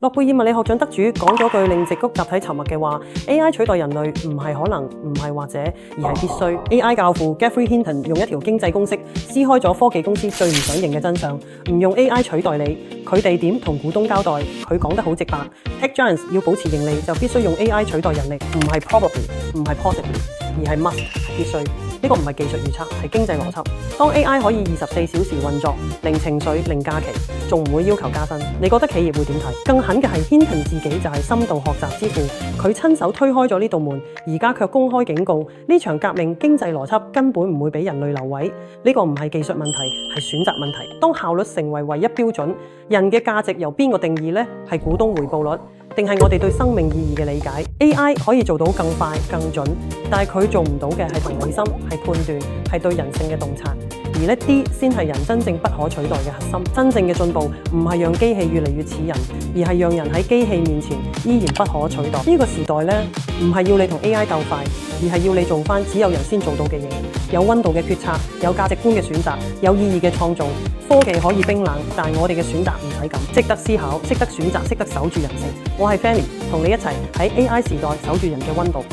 諾貝爾物理學獎得主講咗句令矽谷集體沉默嘅話 ：AI 取代人類唔係可能，唔係或者，而係必須。AI 教父 Geoffrey Hinton 用一條經濟公式撕開咗科技公司最唔想認嘅真相：唔用 AI 取代你，佢哋點同股東交代？佢講得好直白 ，Tech Giants 要保持盈利就必須用 AI 取代人力，唔係 probably， 唔係 possibly， 而係 must， 必須。呢個唔係技術預測，係經濟邏輯。當 AI 可以24小時運作，零情緒、零假期，仲唔會要求加薪？你覺得企業會點睇？更狠嘅係 Hinton 自己就係深度學習之父，佢親手推開咗呢道門，而家卻公開警告：呢場革命經濟邏輯根本唔會俾人類留位。呢個唔係技術問題，係選擇問題。當效率成為唯一標準，人嘅價值由邊個定義呢？係股東回報率，定係我哋對生命意義嘅理解 ？AI 可以做到更快、更準，但係佢做唔到嘅係同理心、係判斷、係對人性嘅洞察。而呢啲先係人真正不可取代嘅核心。真正嘅進步唔係讓機器越嚟越似人，而係讓人喺機器面前依然不可取代。呢個時代呢，唔係要你同 AI 鬥快，而係要你做翻只有人先做到嘅嘢。有溫度嘅決策，有價值觀嘅選擇，有意義嘅創造。科技可以冰冷，但係我哋嘅選擇唔使咁。識得思考，識得選擇，識得守住人性。我係 Fanny，同你一齊喺 AI 時代守住人嘅溫度。